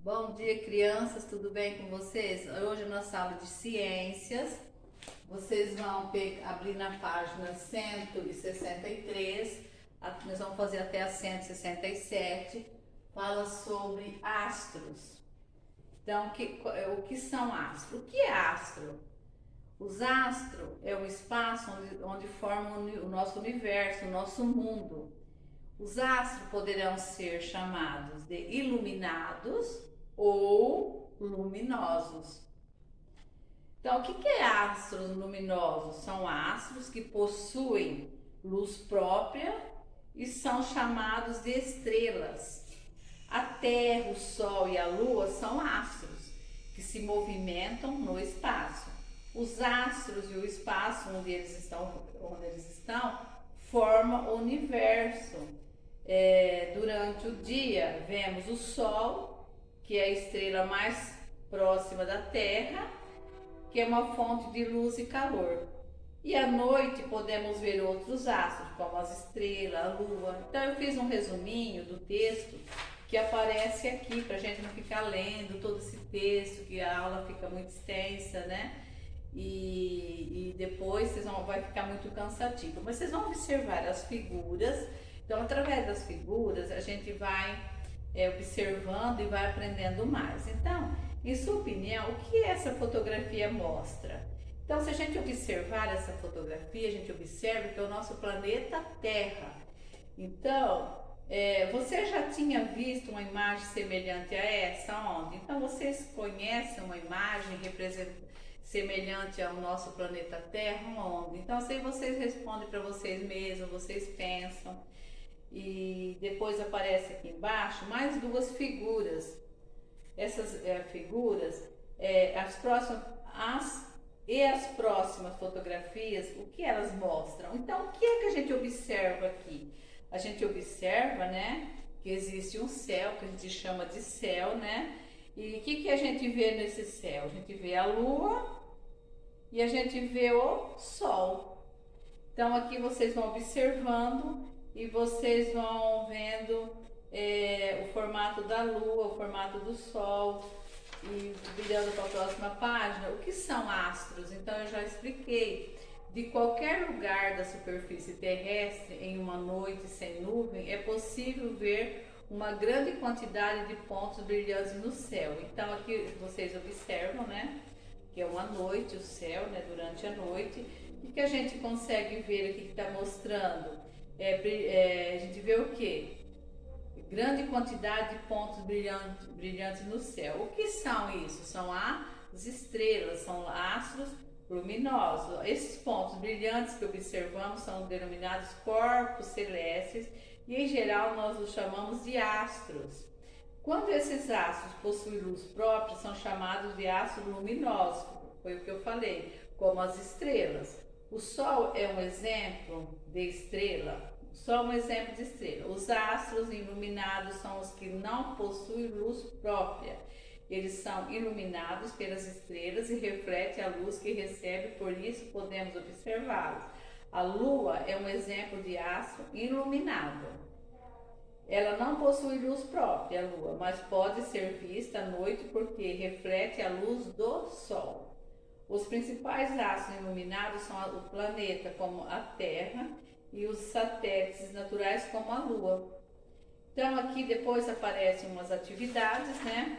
Bom dia, crianças, tudo bem com vocês? Hoje na sala de ciências, vocês vão abrir na página 163, nós vamos fazer até a 167, fala sobre astros. Então, o que são astros? O que é astro? Os astros é um espaço onde forma o nosso universo, o nosso mundo. Os astros poderão ser chamados de iluminados ou luminosos. Então, o que é astros luminosos? São astros que possuem luz própria e são chamados de estrelas. A Terra, o Sol e a Lua são astros que se movimentam no espaço. Os astros e o espaço onde eles estão formam o universo. Durante o dia, vemos o Sol, que é a estrela mais próxima da Terra, que é uma fonte de luz e calor. E à noite podemos ver outros astros, como as estrelas, a Lua. Então eu fiz um resuminho do texto que aparece aqui, para a gente não ficar lendo todo esse texto, que a aula fica muito extensa, né? E depois vai ficar muito cansativo. Mas vocês vão observar as figuras. Então, através das figuras, a gente vai observando e vai aprendendo mais. Então, em sua opinião, o que essa fotografia mostra? Então, se a gente observar essa fotografia, a gente observa que é o nosso planeta Terra. Então, você já tinha visto uma imagem semelhante a essa? Onde? Então, vocês conhecem uma imagem semelhante ao nosso planeta Terra? Onde? Então, assim vocês respondem para vocês mesmos, vocês pensam. E depois aparece aqui embaixo mais duas figuras. Essas figuras, as próximas fotografias, o que elas mostram? Então, o que é que a gente observa aqui? A gente observa, né, que existe um céu, que a gente chama de céu, né? E o que a gente vê nesse céu? A gente vê a Lua e a gente vê o Sol. Então, aqui vocês vão observando e vocês vão vendo o formato da Lua, o formato do Sol. E virando para a próxima página, o que são astros? Então eu já expliquei. De qualquer lugar da superfície terrestre, em uma noite sem nuvem, é possível ver uma grande quantidade de pontos brilhantes no céu. Então aqui vocês observam, né, que é uma noite, o céu, né, durante a noite. O que a gente consegue ver aqui que está mostrando? A gente vê o que? Grande quantidade de pontos brilhantes no céu. O que são isso? São as estrelas, são astros luminosos. Esses pontos brilhantes que observamos são denominados corpos celestes e em geral nós os chamamos de astros. Quando esses astros possuem luz própria, são chamados de astros luminosos, foi o que eu falei, como as estrelas. O Sol é um exemplo de estrela. Só um exemplo de estrela. Os astros iluminados são os que não possuem luz própria. Eles são iluminados pelas estrelas e refletem a luz que recebe, por isso podemos observá-los. A Lua é um exemplo de astro iluminado. Ela não possui luz própria, a Lua, mas pode ser vista à noite porque reflete a luz do Sol. Os principais astros iluminados são o planeta, como a Terra, e os satélites naturais, como a Lua. Então aqui depois aparecem umas atividades, né?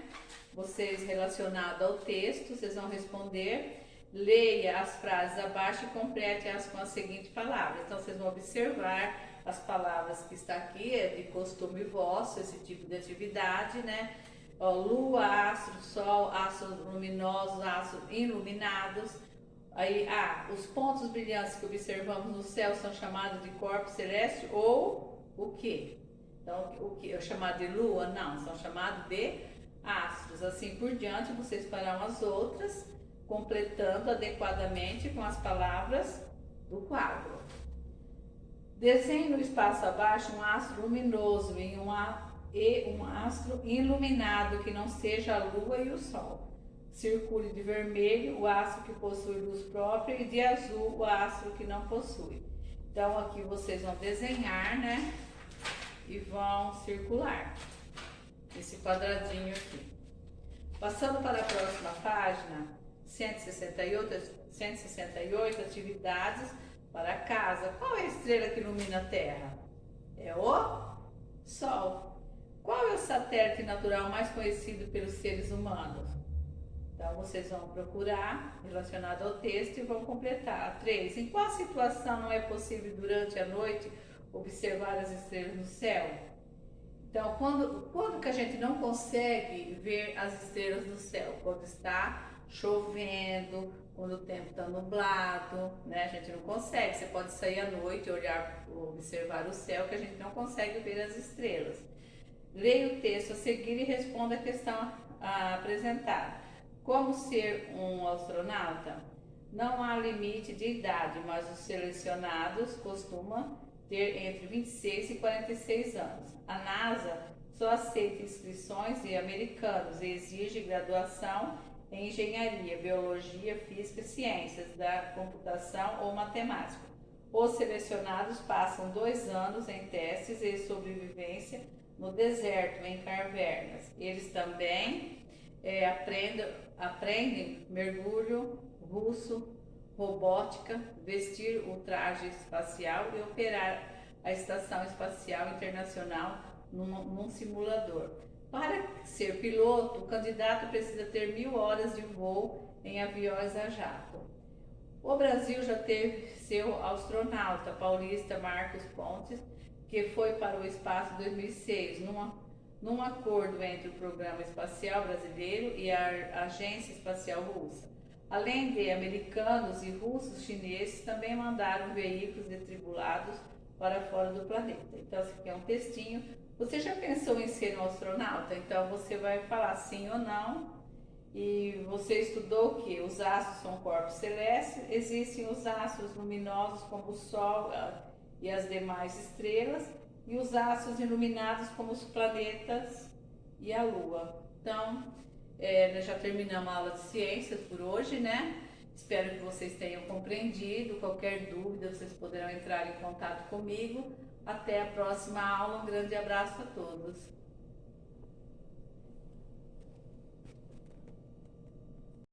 Vocês relacionadas ao texto, vocês vão responder. Leia as frases abaixo e complete-as com as seguintes palavras. Então vocês vão observar as palavras que está aqui, é de costume vosso, esse tipo de atividade, né? Lua, astro, Sol, astros luminosos, astros iluminados. Aí, os pontos brilhantes que observamos no céu são chamados de corpos celestes ou o quê? Então, o que é chamado de lua? Não, são chamados de astros. Assim por diante, vocês farão as outras, completando adequadamente com as palavras do quadro. Desenhe no espaço abaixo um astro luminoso e um astro iluminado que não seja a Lua e o Sol. Circule de vermelho o astro que possui luz própria e de azul o astro que não possui. Então aqui vocês vão desenhar, né? E vão circular esse quadradinho aqui. Passando para a próxima página, 168 atividades para casa. Qual é a estrela que ilumina a Terra? É o Sol. Qual é o satélite natural mais conhecido pelos seres humanos? Então, vocês vão procurar relacionado ao texto e vão completar. 3. Em qual situação não é possível durante a noite observar as estrelas no céu? Então, quando que a gente não consegue ver as estrelas no céu? Quando está chovendo, quando o tempo está nublado, né? A gente não consegue. Você pode sair à noite e olhar, observar o céu, que a gente não consegue ver as estrelas. Leia o texto a seguir e responda a questão apresentada. Como ser um astronauta? Não há limite de idade, mas os selecionados costumam ter entre 26 e 46 anos. A NASA só aceita inscrições de americanos e exige graduação em engenharia, biologia, física, ciências da computação ou matemática. Os selecionados passam 2 anos em testes de sobrevivência no deserto, em cavernas. Eles também aprendem mergulho, russo, robótica, vestir o traje espacial e operar a Estação Espacial Internacional num simulador. Para ser piloto, o candidato precisa ter 1000 horas de voo em aviões a jato. O Brasil já teve seu astronauta paulista Marcos Pontes, que foi para o espaço em 2006, num acordo entre o Programa Espacial Brasileiro e a Agência Espacial Russa. Além de americanos e russos, chineses também mandaram veículos tripulados para fora do planeta. Então, esse aqui é um textinho. Você já pensou em ser um astronauta? Então, você vai falar sim ou não. E você estudou o que? Os astros são corpos celestes. Existem os astros luminosos como o Sol e as demais estrelas, e os astros iluminados como os planetas e a Lua. Então, nós já terminamos a aula de ciências por hoje, né? Espero que vocês tenham compreendido. Qualquer dúvida, vocês poderão entrar em contato comigo. Até a próxima aula. Um grande abraço a todos.